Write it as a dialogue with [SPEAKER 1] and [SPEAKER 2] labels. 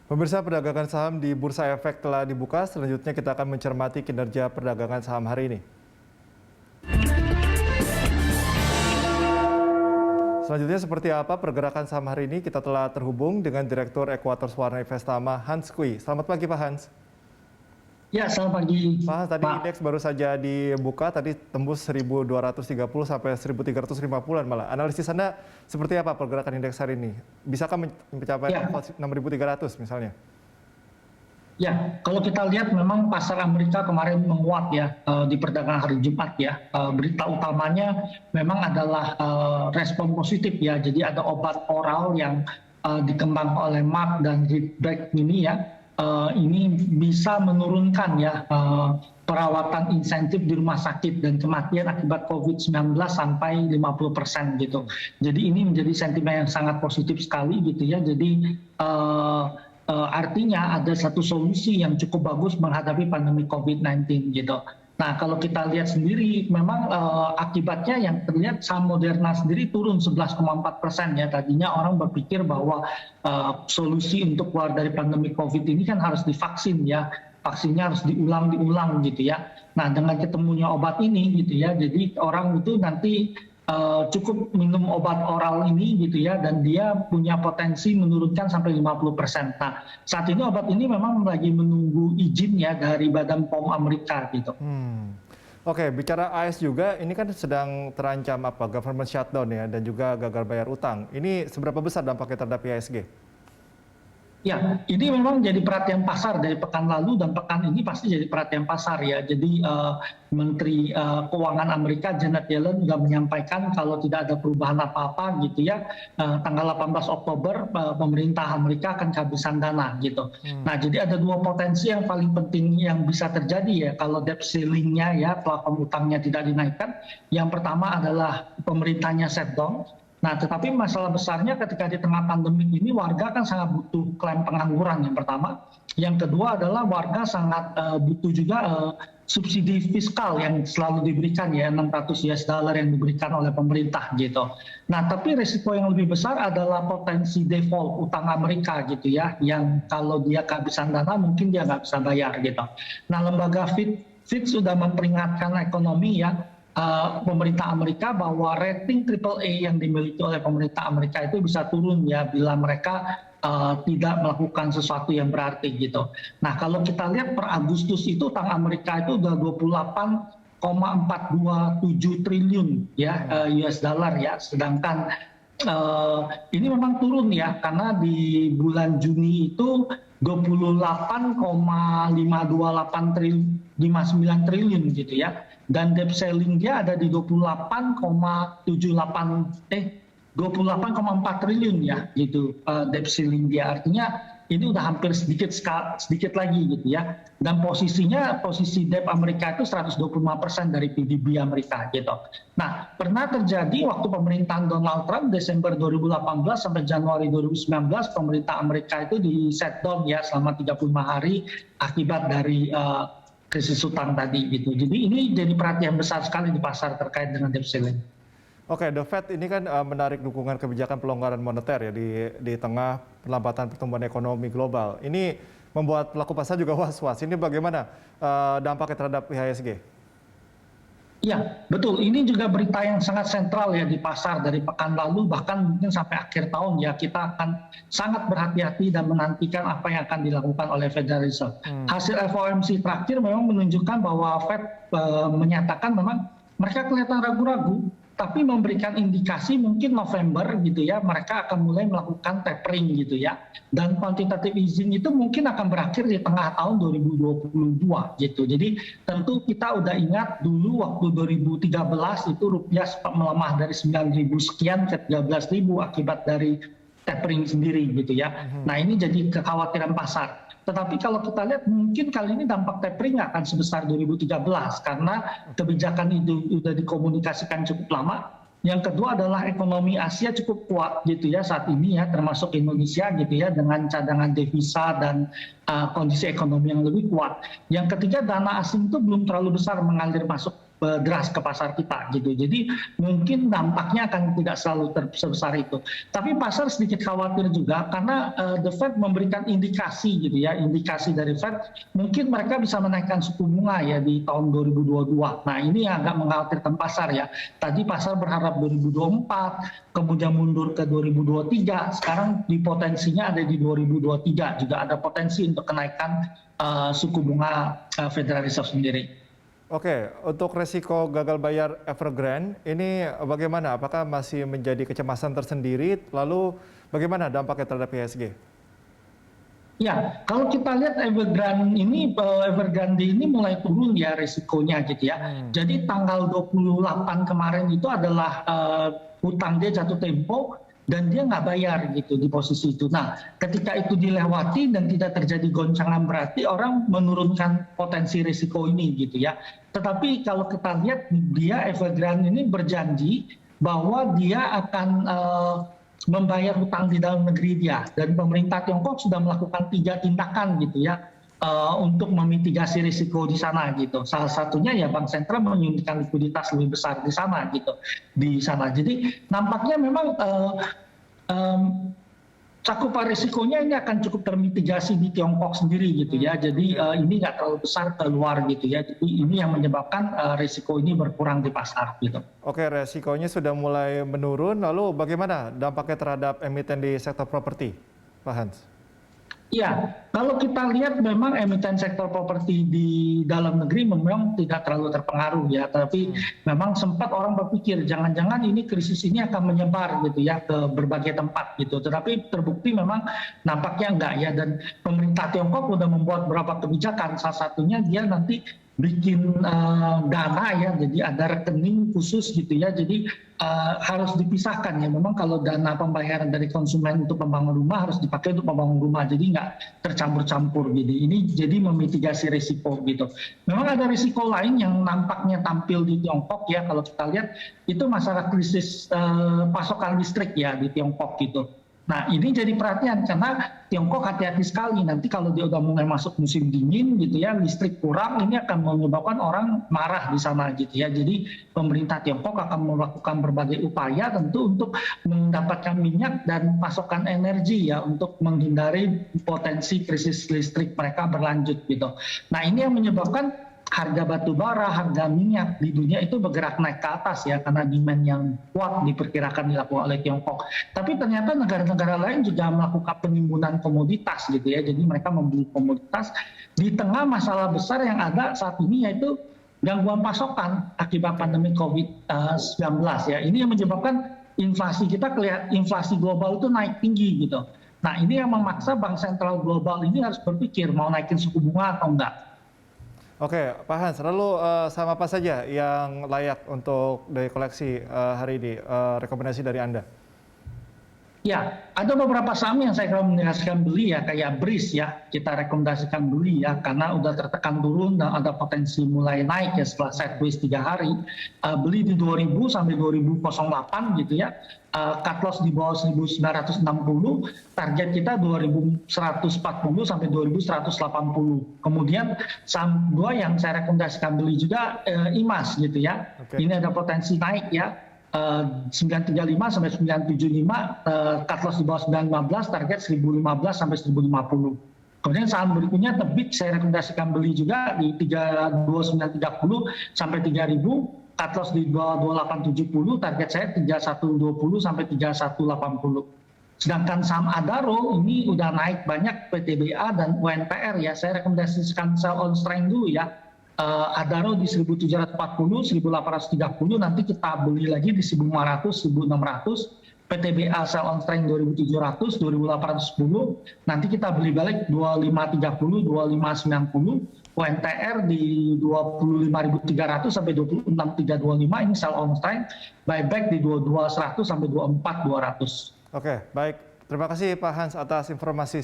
[SPEAKER 1] Pemirsa, perdagangan saham di Bursa Efek telah dibuka. Selanjutnya kita akan mencermati kinerja perdagangan saham hari ini. Selanjutnya seperti apa pergerakan saham hari ini? Kita telah terhubung dengan Direktur Ekuator Warna Investama Hans Kui. Selamat pagi Pak Hans.
[SPEAKER 2] Ya, selamat pagi.
[SPEAKER 1] Pak Hans, tadi indeks baru saja dibuka, tadi tembus 1.230 sampai 1.350-an malah. Analisis Anda seperti apa pergerakan indeks hari ini? Bisakah mencapai 6.300 misalnya?
[SPEAKER 2] Ya, kalau kita lihat memang pasar Amerika kemarin menguat ya di perdagangan hari Jumat ya. Berita utamanya memang adalah respon positif ya. Jadi ada obat oral yang dikembangkan oleh Merck dan Ridgeback ini ya. Ini bisa menurunkan ya perawatan insentif di rumah sakit dan kematian akibat COVID-19 sampai 50% gitu. Jadi ini menjadi sentimen yang sangat positif sekali gitu ya. Jadi artinya ada satu solusi yang cukup bagus menghadapi pandemi COVID-19 gitu. Nah, kalau kita lihat sendiri, memang akibatnya yang terlihat saham Moderna sendiri turun 11,4% ya. Tadinya orang berpikir bahwa solusi untuk keluar dari pandemi COVID ini kan harus divaksin ya. Vaksinnya harus diulang gitu ya. Nah, dengan ketemunya obat ini gitu ya, jadi orang itu nanti cukup minum obat oral ini gitu ya, dan dia punya potensi menurunkan sampai 50%. Nah, saat ini obat ini memang lagi menunggu izin ya dari Badan POM Amerika gitu.
[SPEAKER 1] Oke, bicara AS juga, ini kan sedang terancam government shutdown ya, dan juga gagal bayar utang. Ini seberapa besar dampaknya terhadap IHSG?
[SPEAKER 2] Ya, ini memang jadi perhatian pasar dari pekan lalu dan pekan ini pasti jadi perhatian pasar ya. Jadi Menteri Keuangan Amerika Janet Yellen juga menyampaikan kalau tidak ada perubahan apa-apa gitu ya, tanggal 18 Oktober pemerintah Amerika akan kehabisan dana gitu. Nah, jadi ada dua potensi yang paling penting yang bisa terjadi ya kalau debt ceiling-nya ya, plafon utangnya tidak dinaikkan. Yang pertama adalah pemerintahnya shutdown. Nah, tetapi masalah besarnya ketika di tengah pandemi ini warga kan sangat butuh klaim pengangguran yang pertama. Yang kedua adalah warga sangat butuh juga subsidi fiskal yang selalu diberikan ya, $600 yang diberikan oleh pemerintah gitu. Nah, tapi risiko yang lebih besar adalah potensi default utang Amerika gitu ya, yang kalau dia kehabisan dana mungkin dia nggak bisa bayar gitu. Nah, lembaga Fitch sudah memperingatkan ekonomi ya, pemerintah Amerika bahwa rating AAA yang dimiliki oleh pemerintah Amerika itu bisa turun ya bila mereka tidak melakukan sesuatu yang berarti gitu. Nah, kalau kita lihat per Agustus itu utang Amerika itu udah 28,427 triliun ya US dollar ya, sedangkan ini memang turun ya karena di bulan Juni itu 28,528 triliun, 59 triliun gitu ya. Dan debt ceiling dia ada di 28,4 triliun ya gitu debt ceiling dia. Artinya ini udah hampir sedikit lagi gitu ya. Dan posisi debt Amerika itu 125% dari PDB Amerika gitu. Nah, pernah terjadi waktu pemerintahan Donald Trump Desember 2018 sampai Januari 2019 pemerintah Amerika itu di shutdown ya selama 35 hari akibat dari krisis utang tadi gitu. Jadi ini jadi perhatian besar sekali di pasar terkait dengan debt ceiling.
[SPEAKER 1] Oke, The Fed ini kan menarik dukungan kebijakan pelonggaran moneter ya di tengah perlambatan pertumbuhan ekonomi global. Ini membuat pelaku pasar juga was-was. Ini bagaimana dampaknya terhadap IHSG?
[SPEAKER 2] Ya, betul. Ini juga berita yang sangat sentral ya di pasar dari pekan lalu, bahkan mungkin sampai akhir tahun ya kita akan sangat berhati-hati dan menantikan apa yang akan dilakukan oleh Federal Reserve. Hasil FOMC terakhir memang menunjukkan bahwa Fed menyatakan memang mereka kelihatan ragu-ragu, tapi memberikan indikasi mungkin November gitu ya, mereka akan mulai melakukan tapering gitu ya. Dan quantitative easing itu mungkin akan berakhir di tengah tahun 2022 gitu. Jadi tentu kita udah ingat dulu waktu 2013 itu rupiah sempat melemah dari 9.000 sekian ke 13.000 akibat dari tapering sendiri gitu ya. Nah, ini jadi kekhawatiran pasar. Tetapi kalau kita lihat mungkin kali ini dampak tapering nggak akan sebesar 2013 karena kebijakan itu sudah dikomunikasikan cukup lama. Yang kedua adalah ekonomi Asia cukup kuat gitu ya saat ini ya, termasuk Indonesia gitu ya, dengan cadangan devisa dan kondisi ekonomi yang lebih kuat. Yang ketiga, dana asing itu belum terlalu besar mengalir masuk deras ke pasar kita gitu. Jadi mungkin dampaknya akan tidak selalu sebesar itu. Tapi pasar sedikit khawatir juga karena The Fed memberikan indikasi gitu ya, indikasi dari Fed mungkin mereka bisa menaikkan suku bunga ya di tahun 2022. Nah ini yang agak mengkhawatirkan pasar ya. Tadi pasar berharap 2024, kemudian mundur ke 2023. Sekarang di potensinya ada di 2023 juga ada potensi untuk kenaikan suku bunga Federal Reserve sendiri.
[SPEAKER 1] Oke, untuk resiko gagal bayar Evergrande ini bagaimana? Apakah masih menjadi kecemasan tersendiri? Lalu bagaimana dampaknya terhadap IHSG?
[SPEAKER 2] Ya, kalau kita lihat Evergrande ini mulai turun ya risikonya gitu ya. Jadi tanggal 28 kemarin itu adalah hutang dia jatuh tempo dan dia nggak bayar gitu di posisi itu. Nah, ketika itu dilewati dan tidak terjadi goncangan berarti orang menurunkan potensi risiko ini gitu ya. Tetapi kalau kita lihat dia Evergrande ini berjanji bahwa dia akan membayar hutang di dalam negeri dia, dan pemerintah Tiongkok sudah melakukan 3 tindakan gitu ya untuk memitigasi risiko di sana gitu. Salah satunya ya Bank Sentral menyuntikkan likuiditas lebih besar di sana gitu, di sana. Jadi nampaknya memang cakupan risikonya ini akan cukup termitigasi di Tiongkok sendiri gitu ya. Jadi ini nggak terlalu besar keluar gitu ya. Jadi ini yang menyebabkan risiko ini berkurang di pasar gitu.
[SPEAKER 1] Oke, resikonya sudah mulai menurun. Lalu bagaimana dampaknya terhadap emiten di sektor properti, Pak Hans?
[SPEAKER 2] Ya, kalau kita lihat memang emiten sektor properti di dalam negeri memang tidak terlalu terpengaruh ya, tapi memang sempat orang berpikir jangan-jangan ini krisis ini akan menyebar gitu ya ke berbagai tempat gitu. Tetapi terbukti memang nampaknya enggak ya, dan pemerintah Tiongkok sudah membuat beberapa kebijakan, salah satunya dia nanti bikin dana ya, jadi ada rekening khusus gitu ya, jadi harus dipisahkan ya. Memang kalau dana pembayaran dari konsumen untuk membangun rumah harus dipakai untuk membangun rumah, jadi nggak tercampur-campur gitu. Ini jadi memitigasi risiko gitu. Memang ada risiko lain yang nampaknya tampil di Tiongkok ya, kalau kita lihat itu masalah krisis pasokan listrik ya di Tiongkok gitu. Nah ini jadi perhatian karena Tiongkok hati-hati sekali, nanti kalau dia udah mulai masuk musim dingin gitu ya, listrik kurang, ini akan menyebabkan orang marah di sana gitu ya. Jadi pemerintah Tiongkok akan melakukan berbagai upaya tentu untuk mendapatkan minyak dan pasokan energi ya, untuk menghindari potensi krisis listrik mereka berlanjut gitu. Nah ini yang menyebabkan harga batu bara, harga minyak di dunia itu bergerak naik ke atas ya, karena demand yang kuat diperkirakan dilakukan oleh Tiongkok. Tapi ternyata negara-negara lain juga melakukan penimbunan komoditas gitu ya, jadi mereka membeli komoditas di tengah masalah besar yang ada saat ini, yaitu gangguan pasokan akibat pandemi COVID-19 ya. Ini yang menyebabkan inflasi kita, inflasi global itu naik tinggi gitu. Nah ini yang memaksa bank sentral global ini harus berpikir mau naikin suku bunga atau enggak.
[SPEAKER 1] Oke, Pak Hans, lalu saham apa saja yang layak untuk dari koleksi hari ini, rekomendasi dari Anda?
[SPEAKER 2] Ya, ada beberapa saham yang saya rekomendasikan beli ya, kayak BRIS ya, kita rekomendasikan beli ya, karena udah tertekan turun dan ada potensi mulai naik ya setelah sideways 3 hari. Beli di 2000 sampai 2008 gitu ya, cut loss di bawah 1960, target kita 2140 sampai 2180. Kemudian saham dua yang saya rekomendasikan beli juga IMAS gitu ya. Ini ada potensi naik ya. 935 sampai 975, cut loss di bawah 915, target 1015 sampai 1050. Kemudian saham berikutnya Tebik saya rekomendasikan beli juga di 32930 sampai 3000, cut loss di bawah 2870, target saya 3120 sampai 3180. Sedangkan saham Adaro ini udah naik banyak PTBA dan UNPR ya, saya rekomendasikan sell on strength dulu ya. Adaro di 1740, 1830, nanti kita beli lagi di 1500, 1600, PTBA sell on strength 2700, 2810, nanti kita beli balik 2530, 2590, UNTR di 25.300 sampai 26.325, ini sell on strength, buyback di 22.100 sampai 24.200.
[SPEAKER 1] Oke, baik. Terima kasih Pak Hans atas informasi